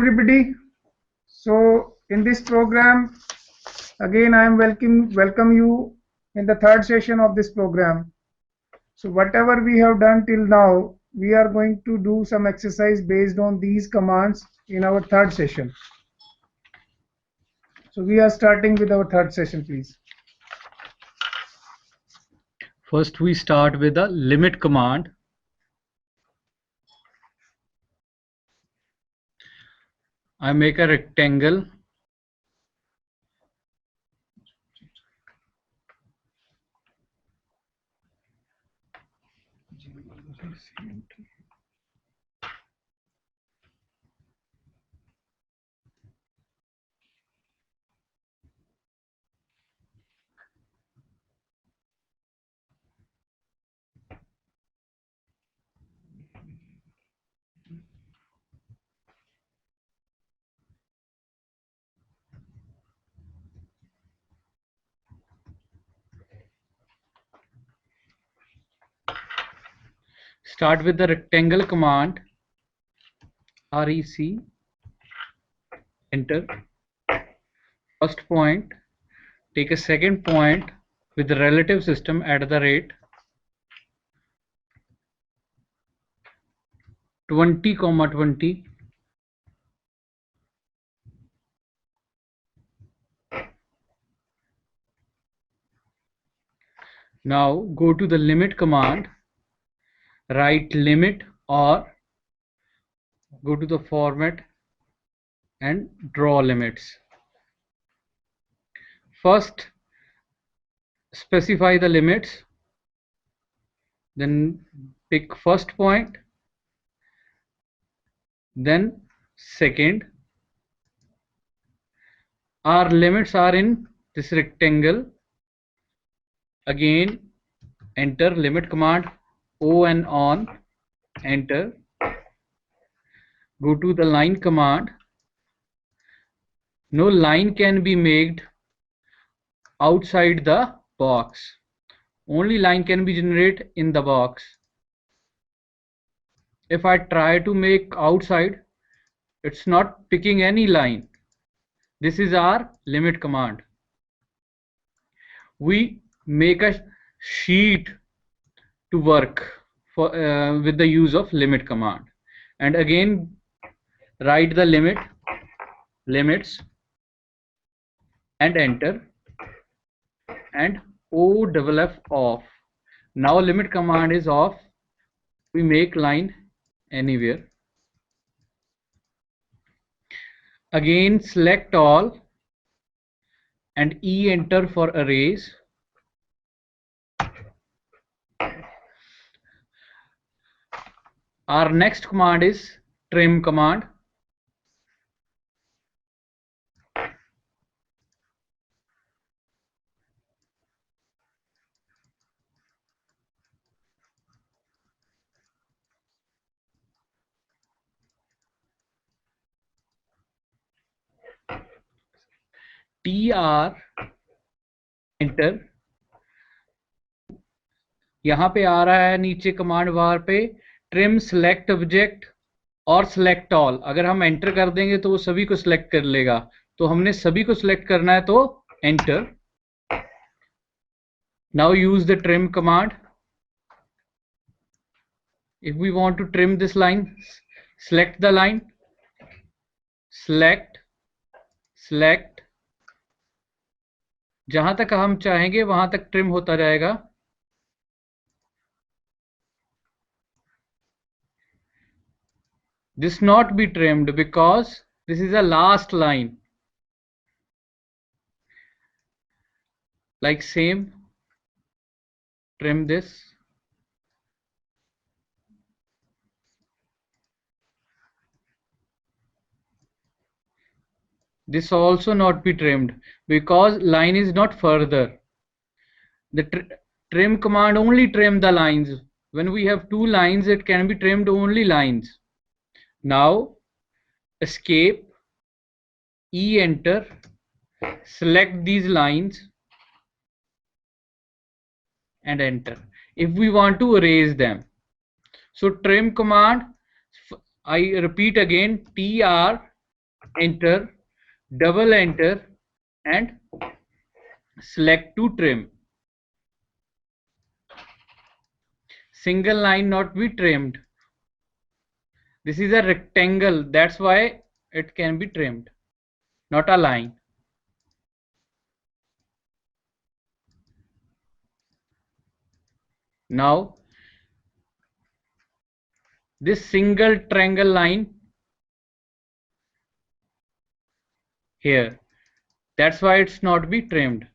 everybody. So in this program, again I am welcome you in the third session of this program. So whatever we have done till now, we are going to do some exercise based on these commands in our third session. So we are starting with our third session, please. First we start with the limit command. I make a rectangle. Start with the rectangle command. REC. Enter. First point. Take a second point with the relative system at the rate 20,20. Now go to the limit command. Write limit or go to the format and draw limits. First specify the limits, then pick first point, then second. Our limits are in this rectangle. Again enter limit command O and on, enter. Go to the line command. No line can be made outside the box. Only line can be generated in the box. If I try to make outside, it's not picking any line. This is our limit command. We make a sheet to work for with the use of limit command, and again write the limits and enter, and OFF off. Now limit command is off. We make line anywhere. Again select all and E enter for erase. Our next command is trim command. TR enter. यहाँ पे आ रहा है नीचे command बार पे trim select object और select all. अगर हम enter कर देंगे तो वो सभी को सिलेक्ट कर लेगा, तो हमने सभी को सिलेक्ट करना है, तो enter. Now use the trim command. If we want to trim this line, select the line, select. जहां तक हम चाहेंगे वहां तक ट्रिम होता जाएगा. This not be trimmed because this is a last line. Like same, trim this. This also not be trimmed because line is not further. The trim command only trim the lines. When we have two lines, it can be trimmed only lines. Now escape, E enter, select these lines and enter. If we want to erase them, so trim command, I repeat again, TR enter, double enter, and select to trim. Single line not be trimmed. This is a rectangle, that's why it can be trimmed, not a line. Now this single triangle line here, that's why it's not be trimmed.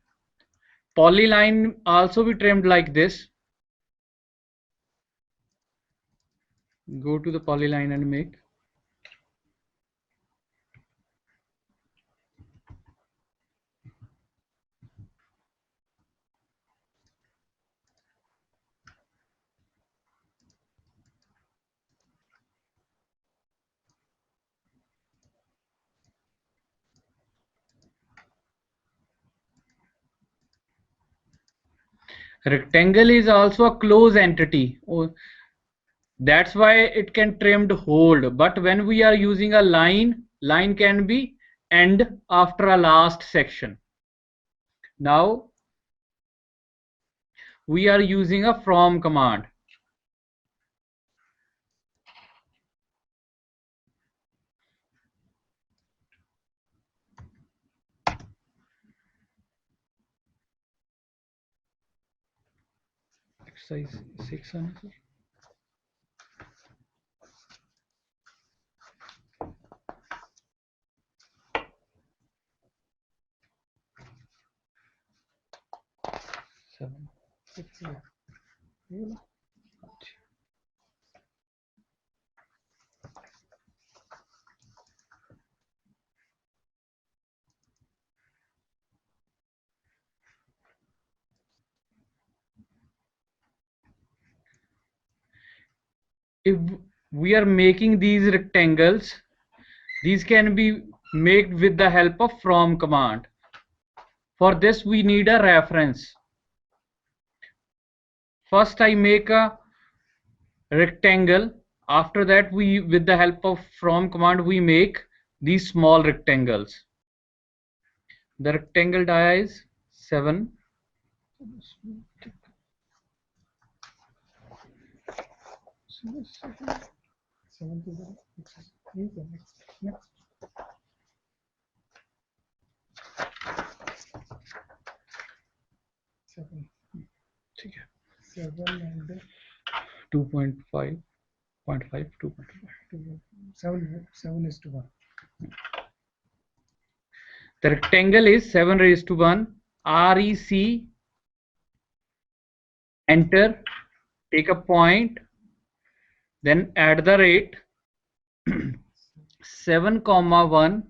Polyline also be trimmed like this. Go to the polyline and make. Rectangle is also a closed entity. That's why it can trimmed hold. But when we are using a line, line can be end after a last section. Now we are using a from command. Exercise 6 answer. Seven. If we are making these rectangles, these can be made with the help of from command. For this we need a reference. First I make a rectangle, after that we, with the help of from command, we make these small rectangles. The rectangle dia is 7. ठीक है 7 and 2.5 0.5 2.5 7 is to 1. The rectangle is 7 raised to 1. REC, enter, take a point, then add the rate 7 comma 1.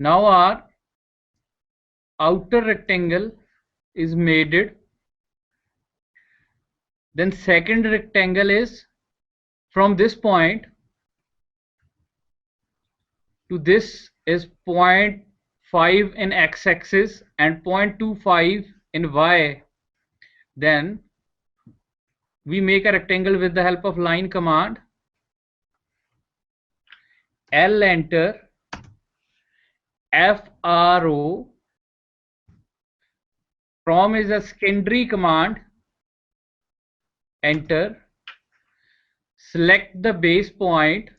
Now our outer rectangle is made it. Then second rectangle is from this point to this is 0.5 in x-axis and 0.25 in y. Then we make a rectangle with the help of line command. L enter, FRO, from is a secondary command, enter, select the base point,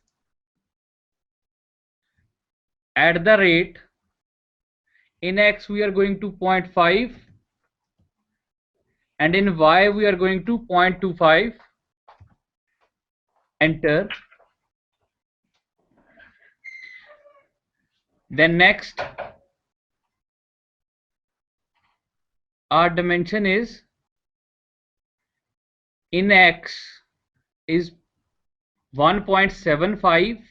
add the rate, in x we are going to 0.5 and in y we are going to 0.25, enter. Then next our dimension is in x is 1.75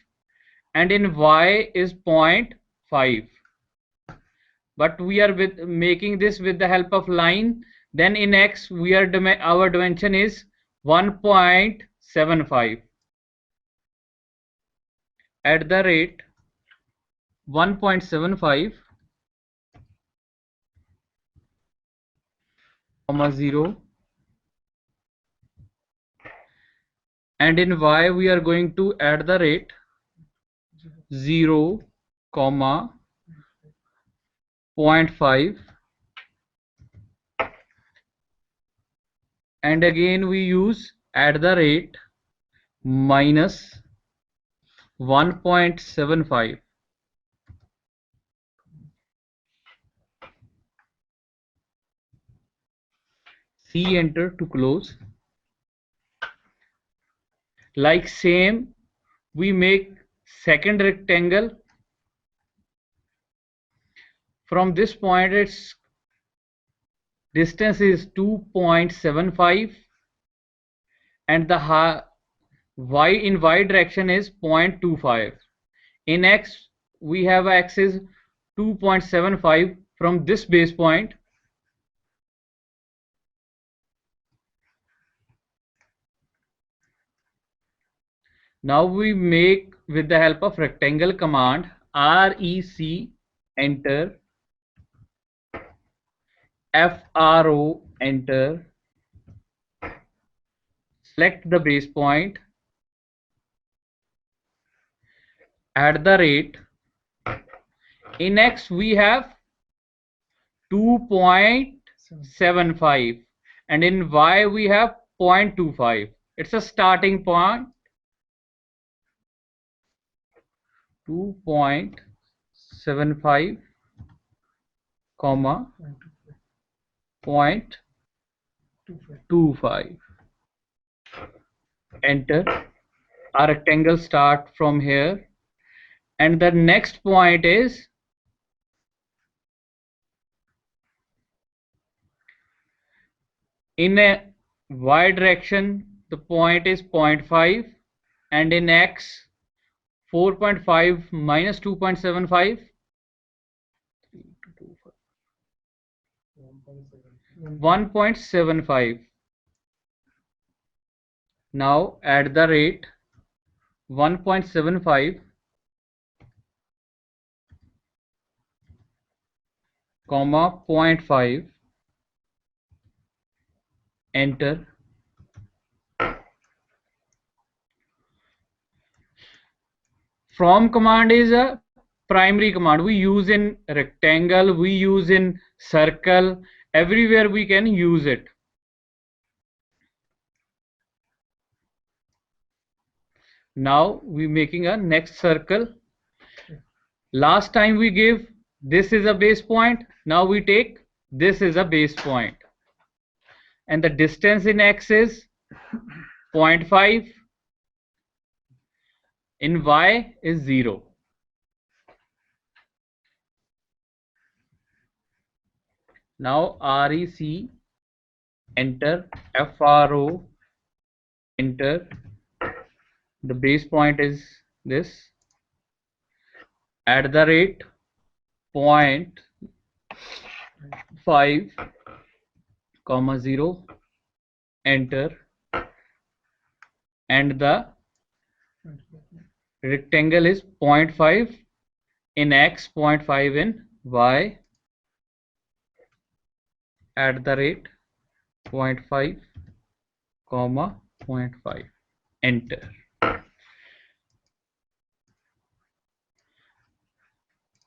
and in y is 0.5, but we are making this with the help of line. Then in x we are our dimension is 1.75, at the rate 1.75 comma 0, and in y we are going to add the rate 0, 0.5, and again we use add the rate minus 1.75. C enter to close. Like same, we make second rectangle. From this point its distance is 2.75 and the y in y direction is 0.25. In x we have axis 2.75 from this base point. Now we make with the help of rectangle command REC, enter, FRO, enter, select the base point, add the rate. In x we have 2.75 and in y we have 0.25. It's a starting point. 2.75 comma 0.25. Enter. Our rectangle start from here and the next point is in a y direction the point is 0.5 and in x 4.5 minus 2.75 1.75. Now add the rate 1.75 comma 0.5, enter. From command is a primary command we use in rectangle, we use in circle, everywhere we can use it. Now we making a next circle. Last time we give this is a base point, now we take this is a base point and the distance in x is 0.5, in y is 0. Now REC, enter, FRO, enter. The base point is this. Add the rate 0.5 comma 0, enter, and the rectangle is 0.5 in x, 0.5 in y. Add the rate 0.5 comma 0.5, enter.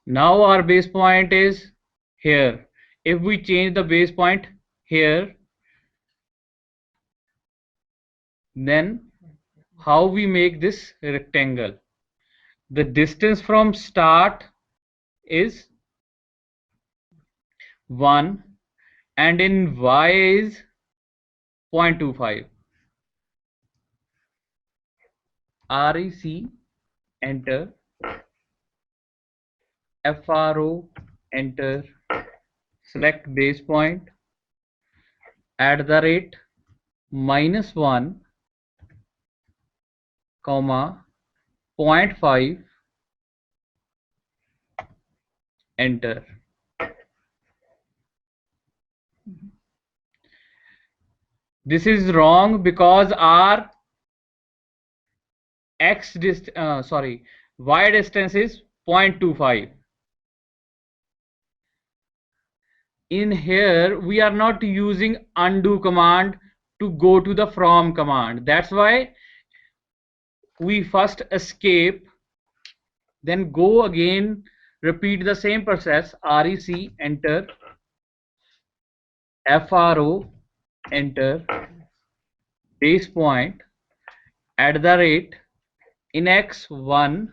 Now our base point is here. If we change the base point here, then how we make this rectangle? The distance from start is 1 and in y is 0.25. REC, enter, FRO, enter, select base point, add the rate -1 comma 0.5, enter. This is wrong because our y distance is 0.25. In here we are not using undo command to go to the from command. That's why we first escape, then go again, repeat the same process, REC, enter, FRO, enter, base point, at the rate, in x1,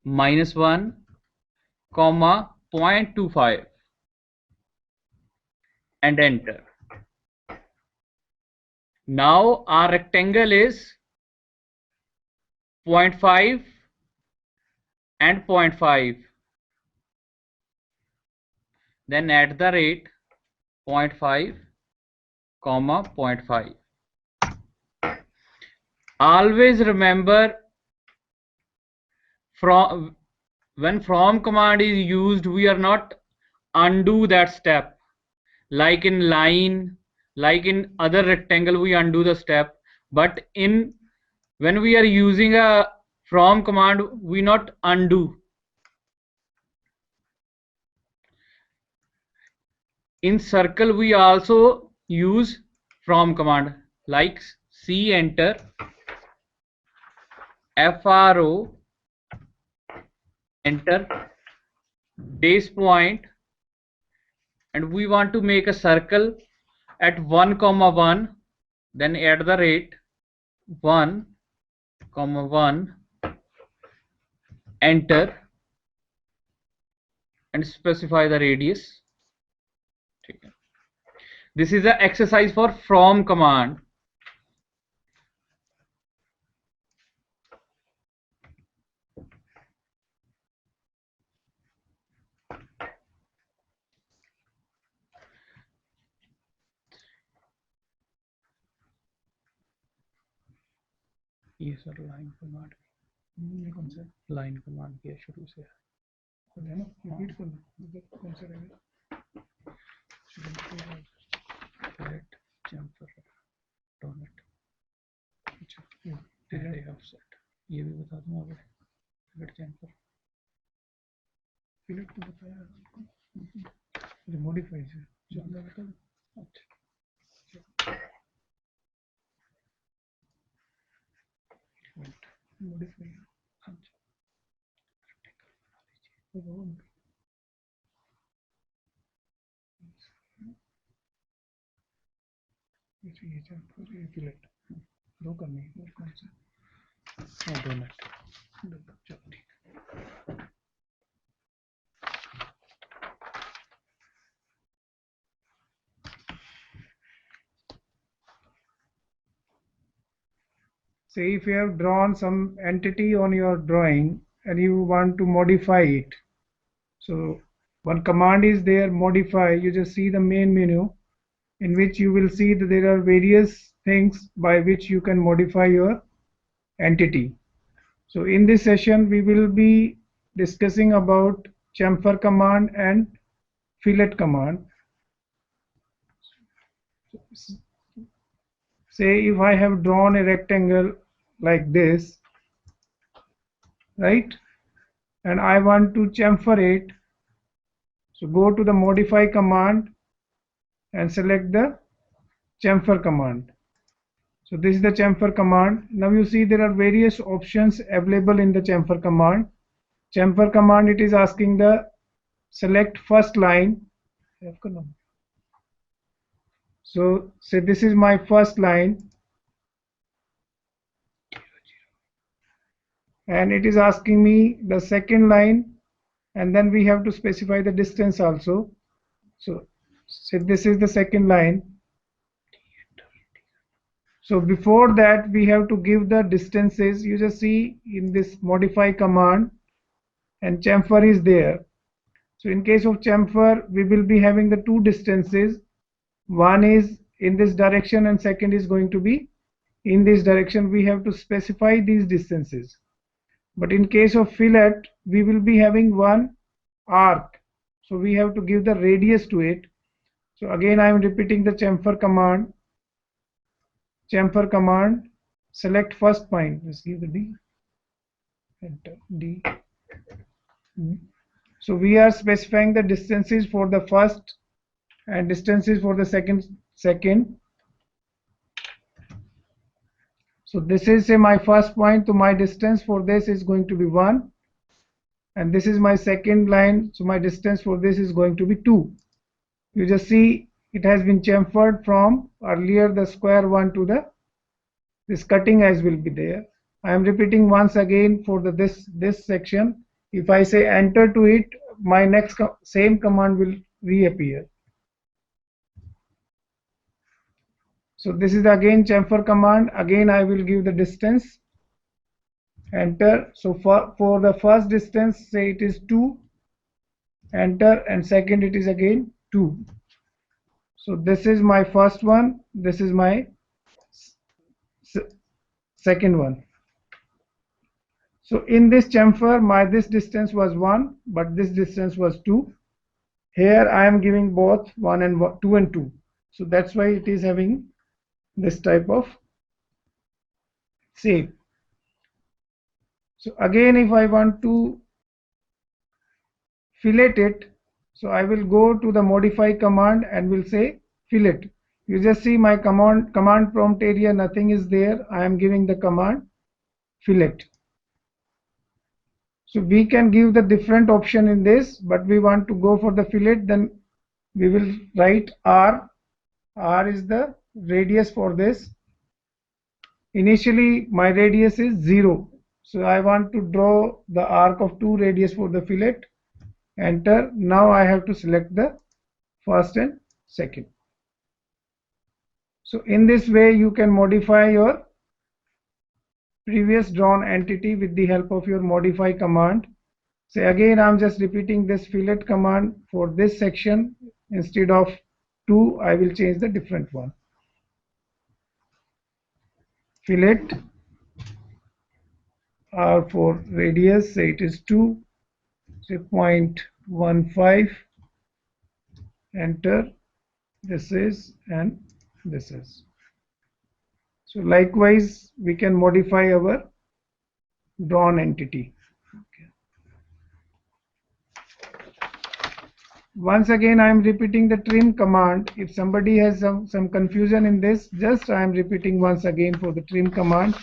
-1, comma, 0.25, and enter. Now our rectangle is 0.5 and 0.5. Then at the rate 0.5, comma 0.5. Always remember, when from command is used, we are not undo that step. Like in line, like in other rectangle, we undo the step. But when we are using a from command, we not undo. In circle, we also use from command, like C, enter, FRO, enter, base point, and we want to make a circle at 1, 1, then at the rate 1, 1, enter, and specify the radius. This is the exercise for from command. ये sir line command, ये कौन सा line command किया शुरू से है ना, repeat कर लो कौन सा रहेगा, फिलेट, चैम्फर, डोनट, अच्छा डिले ऑफसेट, ये भी बता दूं आगे, फिलेट, चैम्फर, फिलेट तो बताया आपको, मॉडिफाई से ज्यादा बता दो, अच्छा मॉडिफाई, अच्छा ये चैम्फर, ये फिलेट दो करनी है, और कौन सा, हाँ डोनट, चलो ठीक है. Say if you have drawn some entity on your drawing and you want to modify it. So one command is there, modify. You just see the main menu, in which you will see that there are various things by which you can modify your entity. So in this session we will be discussing about chamfer command and fillet command. Say if I have drawn a rectangle like this, right, and I want to chamfer it, so go to the modify command and select the chamfer command. So this is the chamfer command. Now you see there are various options available in the chamfer command. Chamfer command, it is asking the select first line. So say this is my first line, and it is asking me the second line, and then we have to specify the distance also. So say this is the second line. So before that we have to give the distances. You just see in this modify command, and chamfer is there. So in case of chamfer, we will be having the two distances. One is in this direction and second is going to be in this direction. We have to specify these distances. But in case of fillet, we will be having one arc, so we have to give the radius to it. So again I am repeating the chamfer command. Chamfer command, select first point, let's give the D, enter D. So we are specifying the distances for the first and distances for the second. So this is say my first point, so my distance for this is going to be 1, and this is my second line, so my distance for this is going to be 2. You just see it has been chamfered from earlier the square one to the this cutting edge will be there. I am repeating once again for the this section. If I say enter to it, my next same command will reappear. So this is again chamfer command. Again I will give the distance, enter. So for the first distance, say it is 2, enter, and second it is again 2. So this is my first one, this is my second one. So in this chamfer, my this distance was 1, but this distance was 2. Here I am giving both 1 and 2 and 2. So that's why it is having this type of shape. So again, if I want to fillet it, so I will go to the modify command and will say fillet. You just see my command prompt area, nothing is there. I am giving the command fillet. So we can give the different option in this, but we want to go for the fillet, then we will write R. R is the radius for this. Initially my radius is 0, so I want to draw the arc of 2 radius for the fillet. Enter. Now I have to select the first and second. So in this way you can modify your previous drawn entity with the help of your modify command. So again I'm just repeating this fillet command for this section. Instead of 2, I will change the different one. Fillet R for radius, say it is 2, say 0.15, enter. This is and this is. So likewise we can modify our drawn entity. Okay. Once again I am repeating the trim command. If somebody has some confusion in this, just I am repeating once again for the trim command.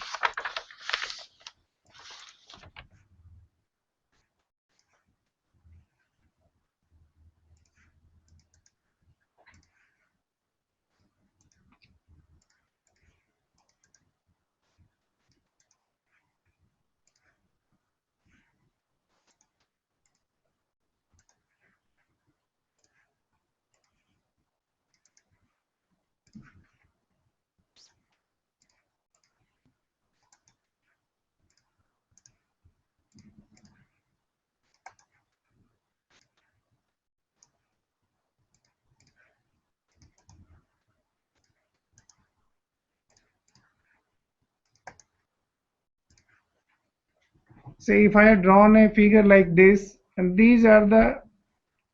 Say if I had drawn a figure like this, and these are the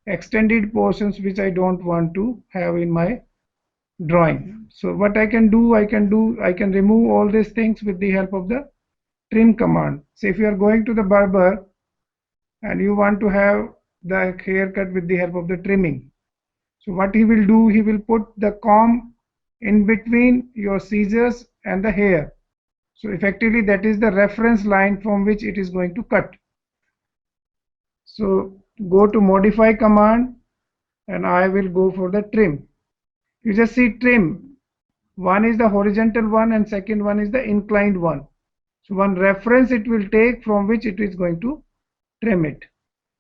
extended portions which I don't want to have in my drawing. So what I can do, I can remove all these things with the help of the trim command. So if you are going to the barber and you want to have the haircut with the help of the trimming, so what he will do, he will put the comb in between your scissors and the hair. So effectively that is the reference line from which it is going to cut. So go to modify command and I will go for the trim. You just see trim. One is the horizontal one and second one is the inclined one. So one reference it will take from which it is going to trim it.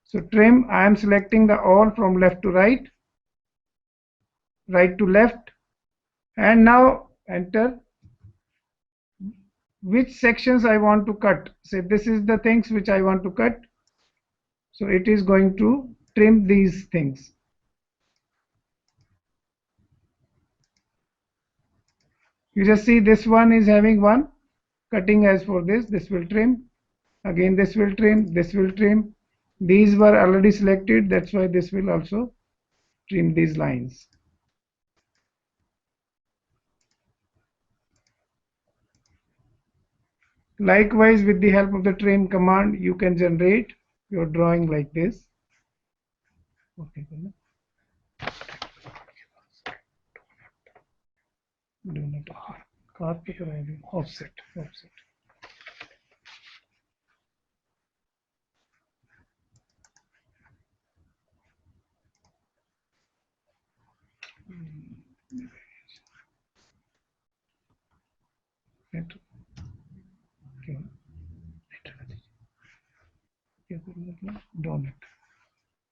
So trim, I am selecting the all from left to right, right to left, and now enter. Which sections I want to cut. Say this is the things which I want to cut. So it is going to trim these things. You just see this one is having one cutting as for this will trim. Again this will trim, this will trim. These were already selected, that's why this will also trim these lines. Likewise, with the help of the trim command, you can generate your drawing like this. Okay. Do not offset. Donut.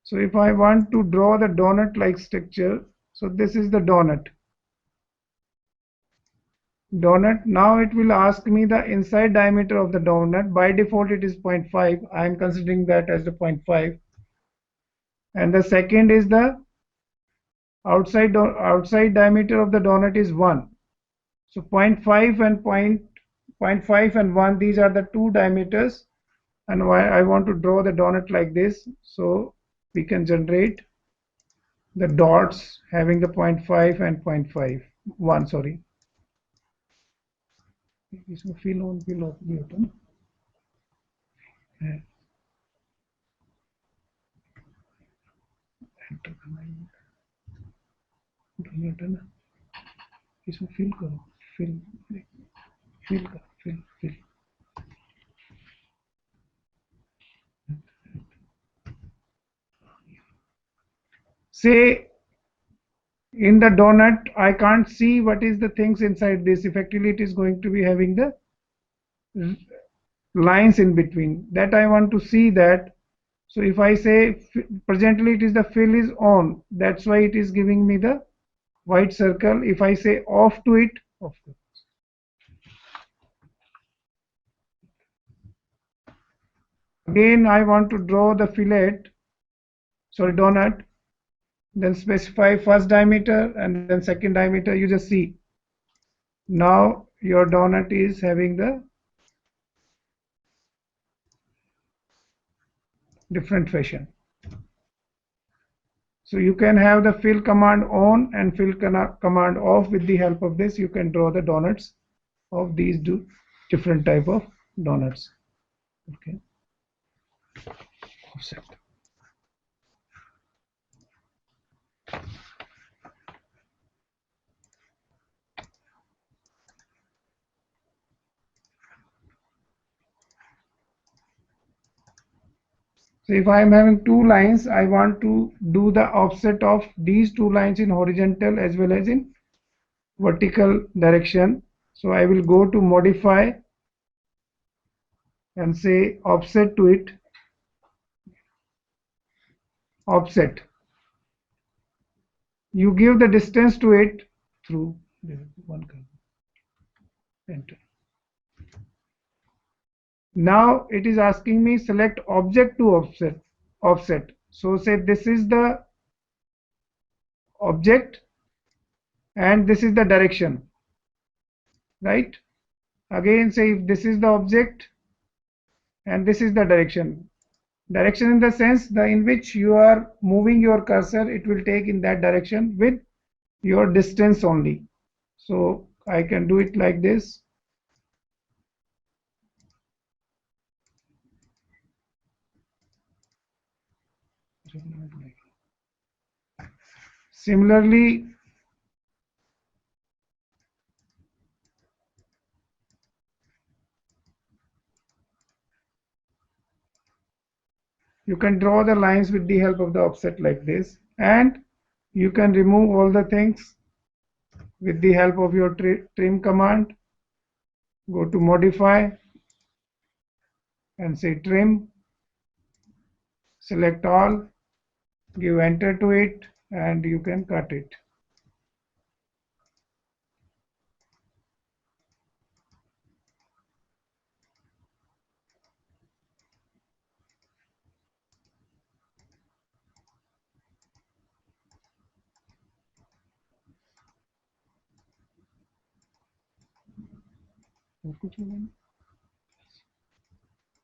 So if I want to draw the donut like structure, so this is the donut. Now it will ask me the inside diameter of the donut. By default it is 0.5. I am considering that as the 0.5. And the second is the outside diameter of the donut is 1. So 0.5 and 0.5 and 1, these are the two diameters. And why I want to draw the donut like this, so we can generate the dots having the 0.5 and 0.5 1, sorry. इसमें fill on fill off भी होता है ना, enter करना है, donate है ना, इसमें fill करो, fill करो, fill. Say in the donut I can't see what is the things inside this. Effectively it is going to be having the lines in between, that I want to see that. So if I say presently it is the fill is on, that's why it is giving me the white circle. If I say off to it, off to it. Again I want to draw the donut, then specify first diameter and then second diameter. You just see now your donut is having the different fashion. So you can have the fill command on and fill command off. With the help of this you can draw the donuts of these different type of donuts. Okay. Offset. So if I am having two lines, I want to do the offset of these two lines in horizontal as well as in vertical direction. So I will go to modify and say offset to it, offset. You give the distance to it through one curve. Enter. Now it is asking me select object to offset. So say this is the object and this is the direction, right? Again say if this is the object and this is the direction. Direction in the sense in which you are moving your cursor, it will take in that direction with your distance only. So I can do it like this. Similarly, you can draw the lines with the help of the offset like this, and you can remove all the things with the help of your trim command. Go to modify and say trim, select all, give enter to it, and you can cut it.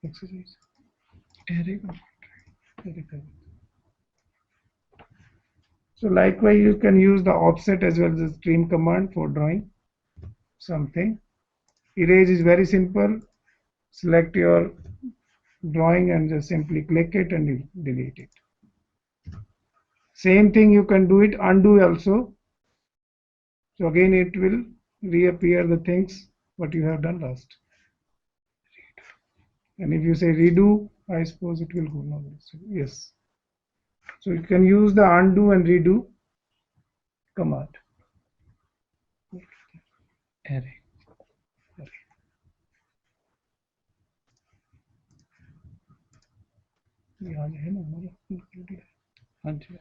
Exercise. So likewise you can use the offset as well as the trim command for drawing something. Erase is very simple. Select your drawing and just simply click it and you delete it. Same thing you can do it undo also. So again it will reappear the things what you have done last. And if you say redo, I suppose it will go now. Yes. So you can use the undo and redo command. Array. यहाँ है ना हमारा हाँ जी,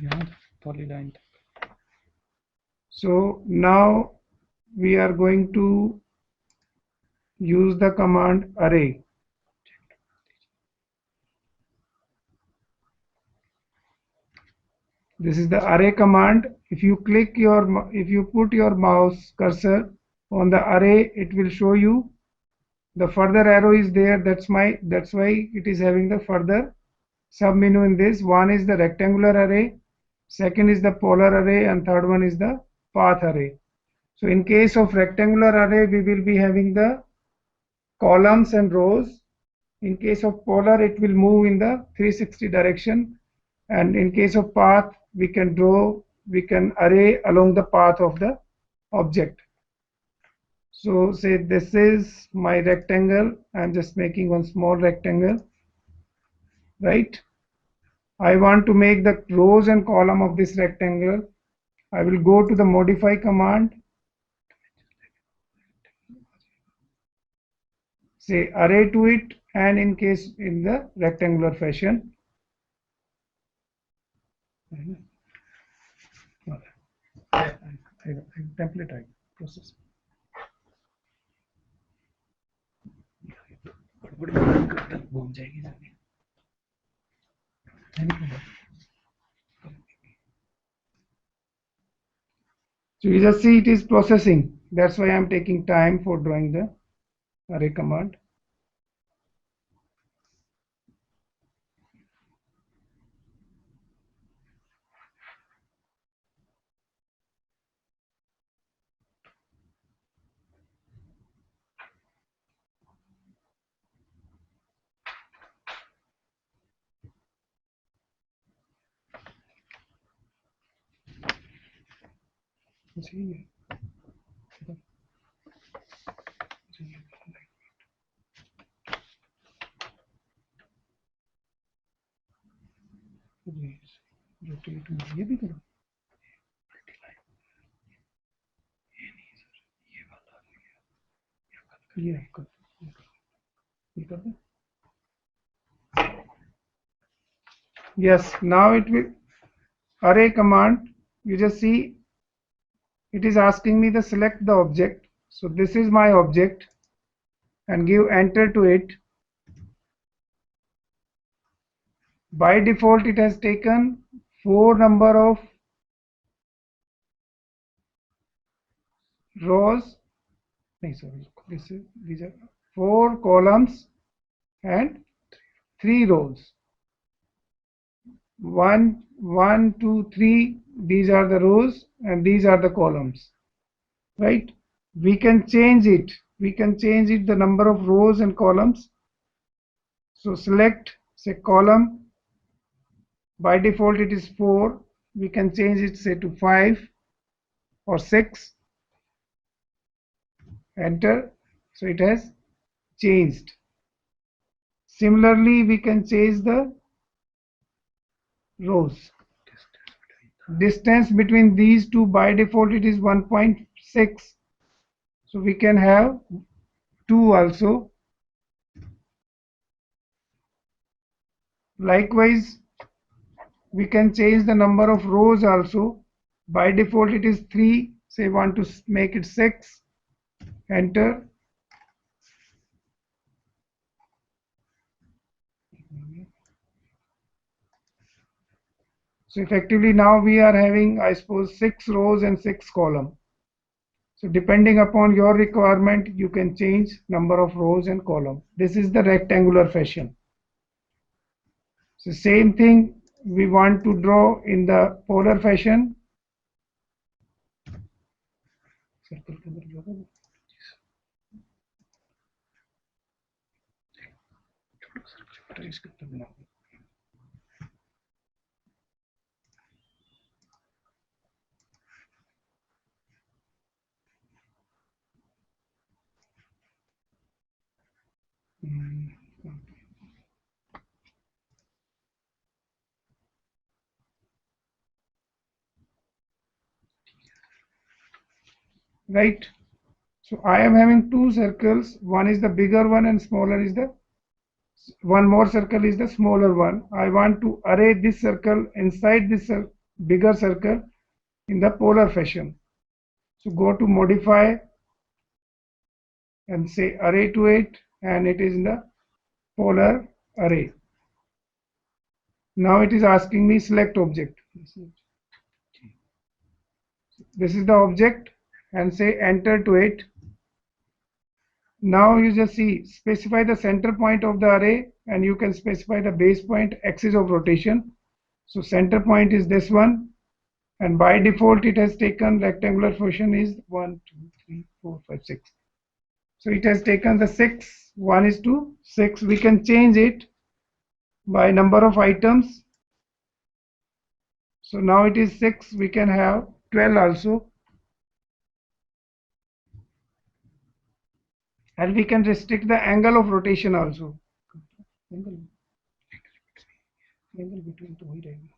यहाँ polyline. So now we are going to use the command array. This is the array command. If you put your mouse cursor on the array, it will show you the further arrow is there. That's why it is having the further sub menu in this. One is the rectangular array, second is the polar array, and third one is the path array. So in case of rectangular array, we will be having the columns and rows. In case of polar, it will move in the 360 direction, and in case of path, we can array along the path of the object. So say this is my rectangle. I'm just making one small rectangle, right? I want to make the rows and column of this rectangle. I will go to the modify command, say array to it, and in the rectangular fashion. Template process. So you just see it is processing. That's why I'm taking time for drawing the array command. See. ये भी करो ये कर दे yes now it will array command you just see it is asking me to select the object so this is my object and give enter to it by default it has taken 4 number of rows these are 4 columns and 3 rows 1 1 2 3 these are the rows and these are the columns right we can change it the number of rows and columns so select say column by default it is 4 we can change it say to 5 or 6 enter so it has changed similarly we can change the rows distance between these two by default it is 1.6 so we can have 2 also likewise we can change the number of rows also by default it is 3 say want to make it 6 enter so effectively now we are having I suppose 6 rows and 6 columns so depending upon your requirement you can change number of rows and columns this is the rectangular fashion so same thing we want to draw in the polar fashion Right. So I am having two circles. One is the bigger one and smaller is the one more circle is the smaller one. I want to array this circle inside this bigger circle in the polar fashion. So go to modify and say array to it, and it is in the polar array. Now it is asking me select object. This is the object and say enter to it. Now you just see specify the center point of the array, and you can specify the base point axis of rotation. So center point is this one, and by default it has taken rectangular fashion is 1 2 3 4 5 6. So it has taken the 6, 1 is to 6. We can change it by number of items. So now it is 6, we can have 12 also, and we can restrict the angle of rotation also. Angle between two ही रहेगा.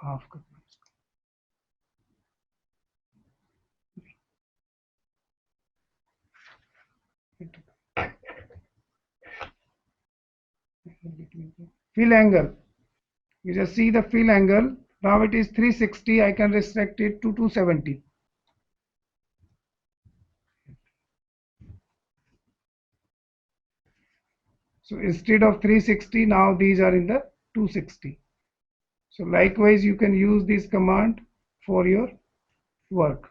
Half करना. Fill angle. You just see the fill angle. Now it is 360. I can restrict it to 270. So instead of 360, now these are in the 260. So likewise, you can use this command for your work.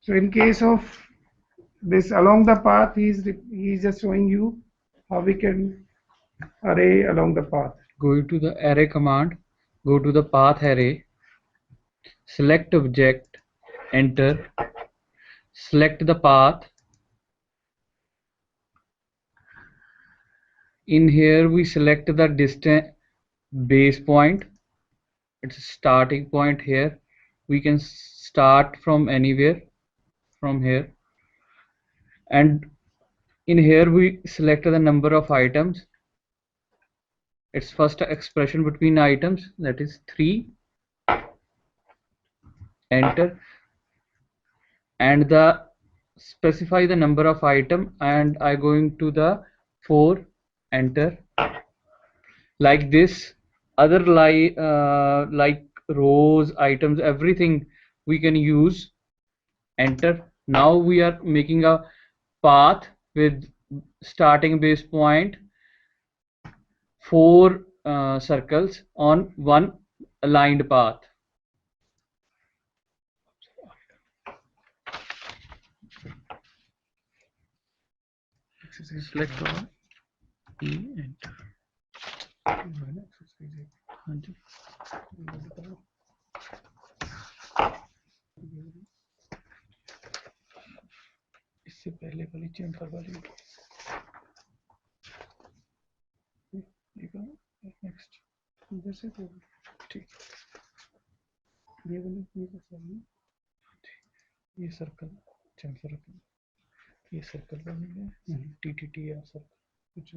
So in case of this along the path, he is just showing you how we can array along the path. Go to the array command, go to the path array, select object, enter, select the path. In here we select the distance base point. It's a starting point here. We can start from anywhere from here, and in here we select the number of items. Its first expression between items, that is 3, enter, and the specify the number of item, and I going to the 4, enter. Like this, other like rows, items, everything we can use, enter. Now we are making a path with starting base point, 4 circles on one aligned path. Select all, E, enter. इससे पहले वाली chamfer वाली next जैसे तो ठीक. ये वाली ये सर्कल चैम्फर, ये सर्कल बनेगा, टी या सर्कल कुछ.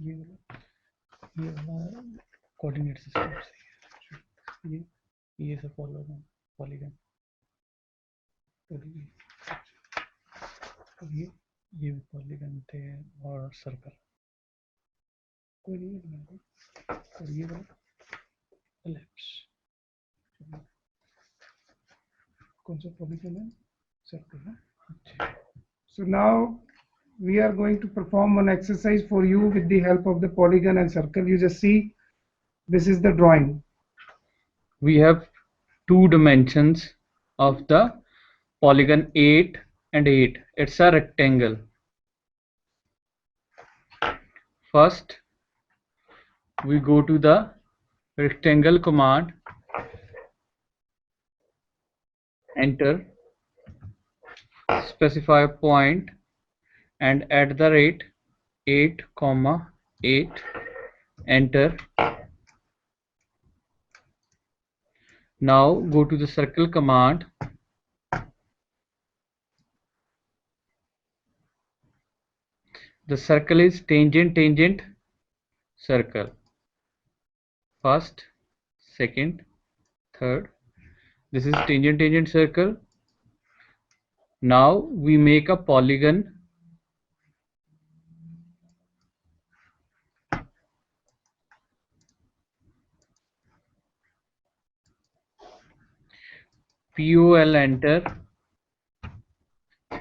ये वाला कोऑर्डिनेट सिस्टम से ये सब पॉलीगन, ये भी पॉलीगन थे और सर्कल कोई नहीं बनाता. और ये वाला ellipse कौन सा पॉलीगन है? सर्कल है. So now we are going to perform one exercise for you with the help of the polygon and circle. You just see, this is the drawing. We have 2 dimensions of the polygon 8 and 8. It's a rectangle. First, we go to the rectangle command, enter, specify a point, and at the rate 8, 8, enter. Now go to the circle command, the circle is tangent, tangent, circle. First, second, third. This is tangent, tangent, circle. Now we make a polygon. POL, enter.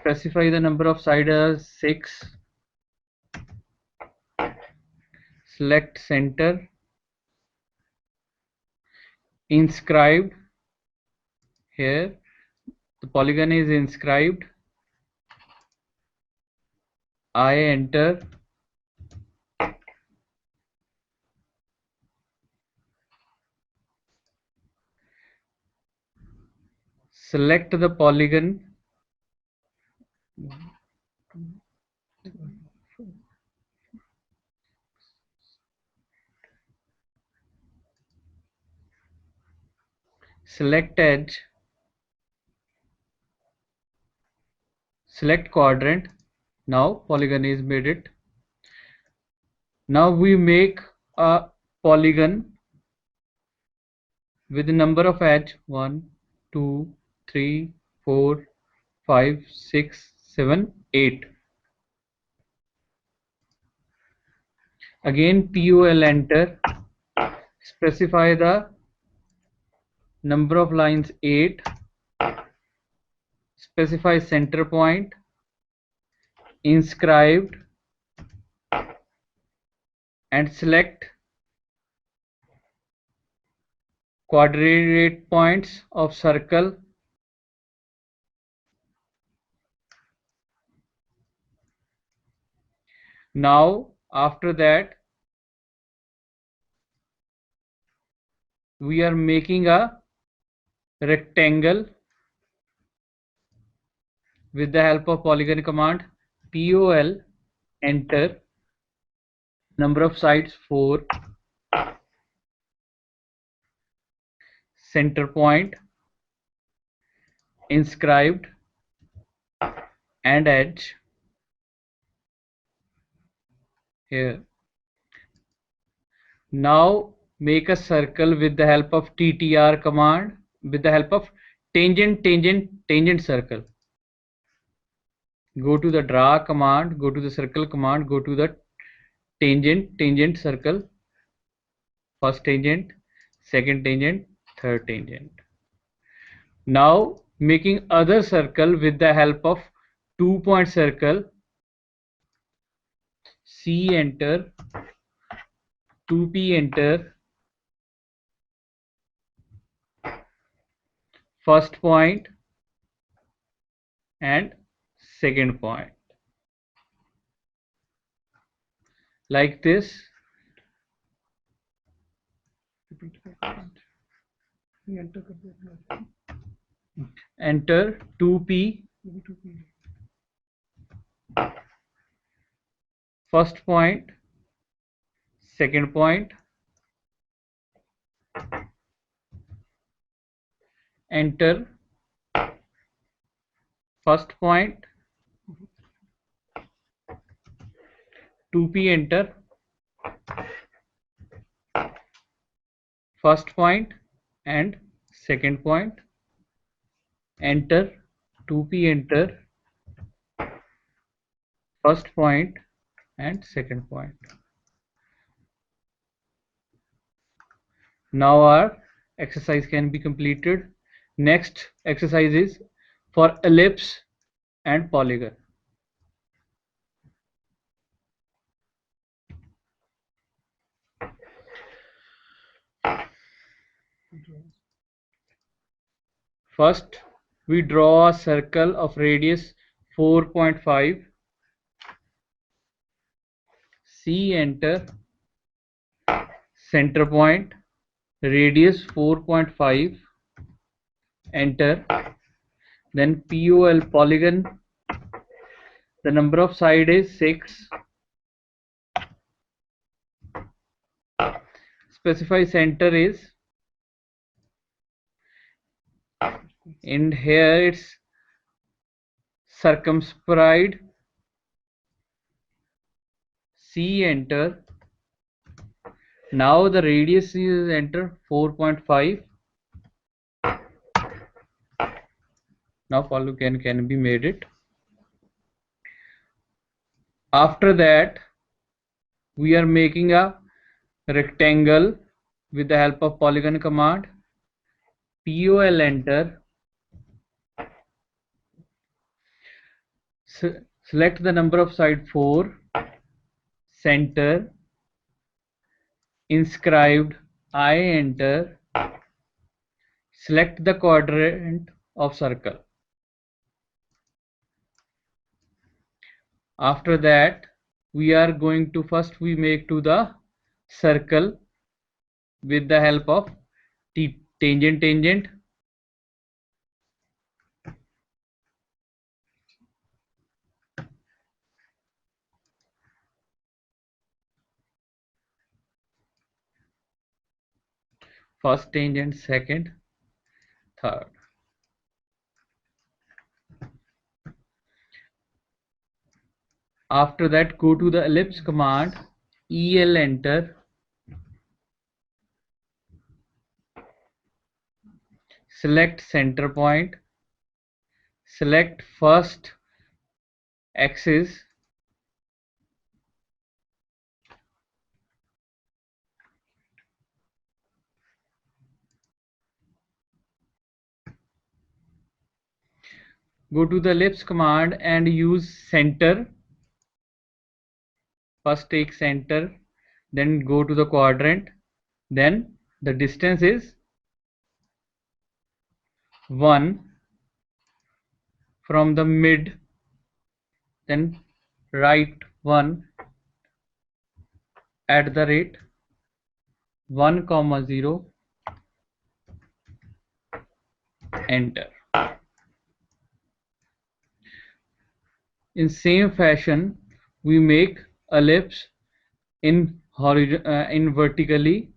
Specify the number of sides as 6. Select center. Inscribed. Here the polygon is inscribed. I enter. Select the polygon. Select edge. Select quadrant. Now polygon is made it. Now we make a polygon with the number of edge 1, 2, 3, 4, 5, 6, 7, 8. Again POL, enter. Specify the number of lines 8. Specify center point. Inscribed and select quadrate points of circle. Now after that we are making a rectangle with the help of polygon command. POL, enter. Number of sides 4. Center point, inscribed and edge here. Now make a circle with the help of TTR command, with the help of tangent, tangent, tangent circle. Go to the draw command, go to the circle command, go to the tangent, tangent circle. First tangent, second tangent, third tangent. Now making other circle with the help of 2-point circle. C, enter. 2P, enter. First point and second point, like this. Enter 2P. First point, second point, enter. First point, 2P, enter. First point and second point, enter. 2P, enter. First point and second point. Now our exercise can be completed. Next exercise is for ellipse and polygon. First we draw a circle of radius 4.5, C enter, center point, radius 4.5, enter, then POL polygon, the number of side is 6, specify center is, and here it's circumscribed, C enter, now the radius is enter 4.5, now polygon can be made it. After that we are making a rectangle with the help of polygon command. POL enter, select the number of side 4, center, inscribed, I enter, select the quadrant of circle. After that we are going to first we make to the circle with the help of tangent, first tangent, second, third. After that go to the ellipse command, EL enter, select center point, select first axis, go to the ellipse command and use center, first take center, then go to the quadrant, then the distance is 1 from the mid, then write 1 at the rate 1 comma 0, enter. In same fashion we make ellipse in vertically,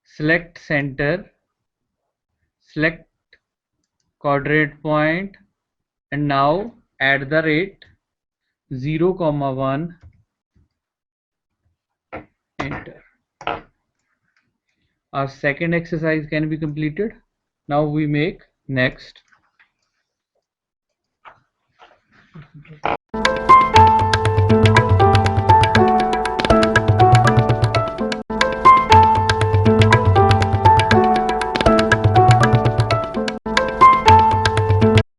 select center, select quadrant point, and now at the rate 0 comma 1, enter. Our second exercise can be completed. Now we make next.